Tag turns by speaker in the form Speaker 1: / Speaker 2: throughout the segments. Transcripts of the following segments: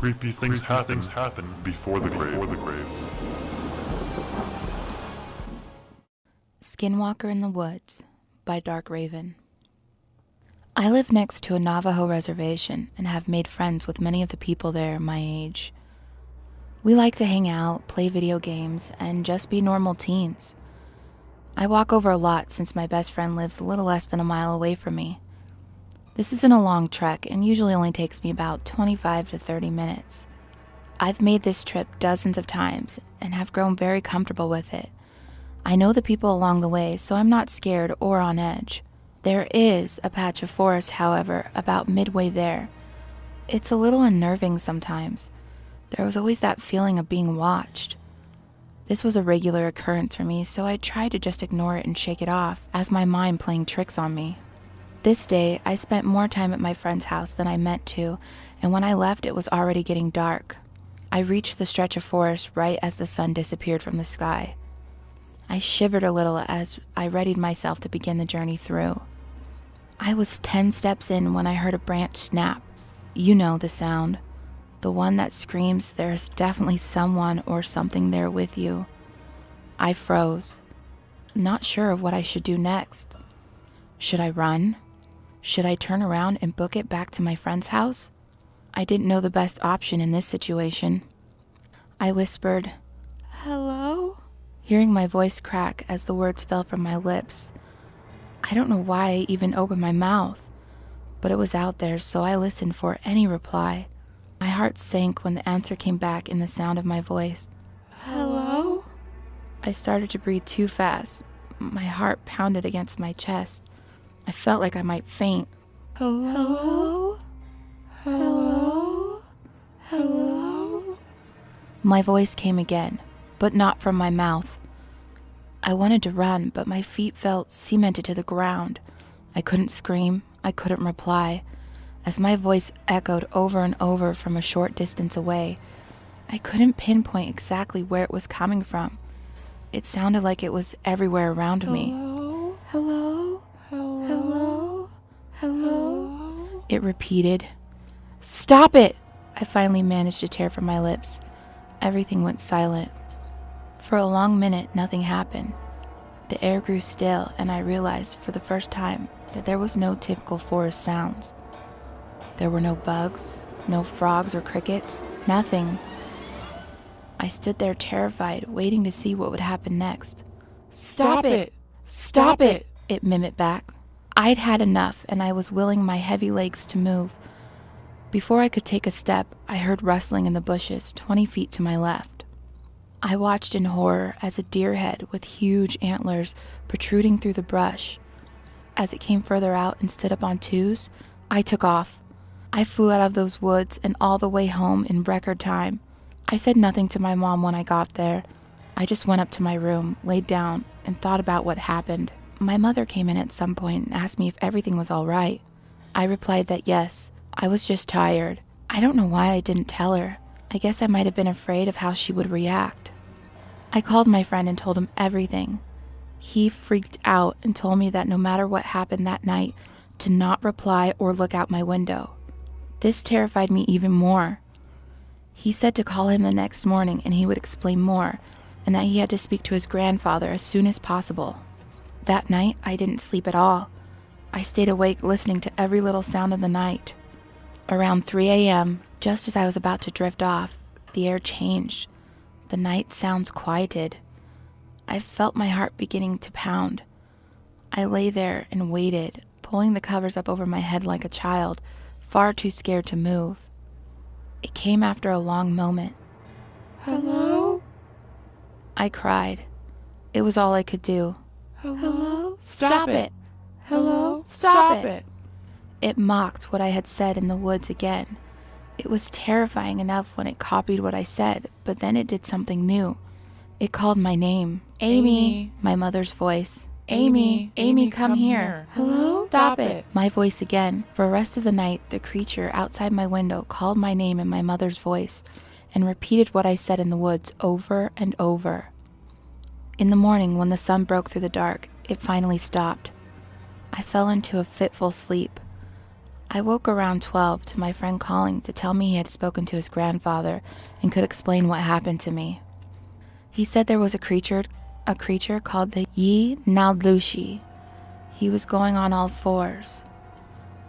Speaker 1: Creepy things happen before the grave.
Speaker 2: SKINWALKER in the Woods by DarkRayvyn. I live next to a Navajo reservation and have made friends with many of the people there my age. We like to hang out, play video games, and just be normal teens. I walk over a lot since my best friend lives a little less than a mile away from me. This isn't a long trek and usually only takes me about 25 to 30 minutes. I've made this trip dozens of times and have grown very comfortable with it. I know the people along the way, so I'm not scared or on edge. There is a patch of forest, however, about midway there. It's a little unnerving sometimes. There was always that feeling of being watched. This was a regular occurrence for me, so I tried to just ignore it and shake it off, as my mind playing tricks on me. This day, I spent more time at my friend's house than I meant to, and when I left, it was already getting dark. I reached the stretch of forest right as the sun disappeared from the sky. I shivered a little as I readied myself to begin the journey through. I was 10 steps in when I heard a branch snap. You know the sound. The one that screams there's definitely someone or something there with you. I froze, not sure of what I should do next. Should I run? Should I turn around and book it back to my friend's house? I didn't know the best option in this situation. I whispered, "Hello?" hearing my voice crack as the words fell from my lips. I don't know why I even opened my mouth, but it was out there, so I listened for any reply. My heart sank when the answer came back in the sound of my voice. "Hello?" I started to breathe too fast. My heart pounded against my chest. I felt like I might faint. "Hello? Hello? Hello?" My voice came again, but not from my mouth. I wanted to run, but my feet felt cemented to the ground. I couldn't scream. I couldn't reply. As my voice echoed over and over from a short distance away, I couldn't pinpoint exactly where it was coming from. It sounded like it was everywhere around me. "Hello? Hello? Hello? Hello?" It repeated. "Stop it!" I finally managed to tear from my lips. Everything went silent. For a long minute, nothing happened. The air grew still, and I realized for the first time that there was no typical forest sounds. There were no bugs, no frogs or crickets, nothing. I stood there terrified, waiting to see what would happen next. "Stop it! Stop it!" it mimicked back. I'd had enough, and I was willing my heavy legs to move. Before I could take a step, I heard rustling in the bushes 20 feet to my left. I watched in horror as a deer head with huge antlers protruding through the brush. As it came further out and stood up on twos, I took off. I flew out of those woods and all the way home in record time. I said nothing to my mom when I got there. I just went up to my room, laid down, and thought about what happened. My mother came in at some point and asked me if everything was all right. I replied that yes, I was just tired. I don't know why I didn't tell her. I guess I might have been afraid of how she would react. I called my friend and told him everything. He freaked out and told me that no matter what happened that night, to not reply or look out my window. This terrified me even more. He said to call him the next morning and he would explain more, and that he had to speak to his grandfather as soon as possible. That night, I didn't sleep at all. I stayed awake listening to every little sound of the night. Around 3 a.m., just as I was about to drift off, the air changed. The night sounds quieted. I felt my heart beginning to pound. I lay there and waited, pulling the covers up over my head like a child, far too scared to move. It came after a long moment. "Hello?" I cried. It was all I could do. "Hello? Stop it! Hello? Stop it!" It mocked what I had said in the woods again. It was terrifying enough when it copied what I said, but then it did something new. It called my name. "Amy," my mother's voice. "Amy, Amy, come here. Hello? Stop it." My voice again. For the rest of the night, the creature outside my window called my name in my mother's voice and repeated what I said in the woods over and over. In the morning, when the sun broke through the dark, it finally stopped. I fell into a fitful sleep. I woke around 12 to my friend calling to tell me he had spoken to his grandfather and could explain what happened to me. He said there was a creature called the Yi Naldlushi. He was going on all fours,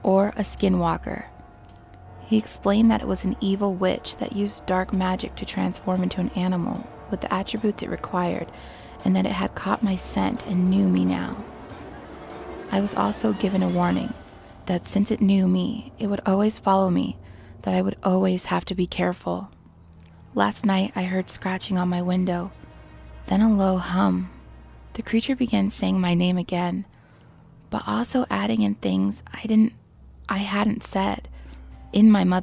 Speaker 2: or a skinwalker. He explained that it was an evil witch that used dark magic to transform into an animal with the attributes it required, and that it had caught my scent and knew me now. I was also given a warning that since it knew me, it would always follow me, that I would always have to be careful. Last night I heard scratching on my window, then a low hum. The creature began saying my name again, but also adding in things I hadn't said in my mother's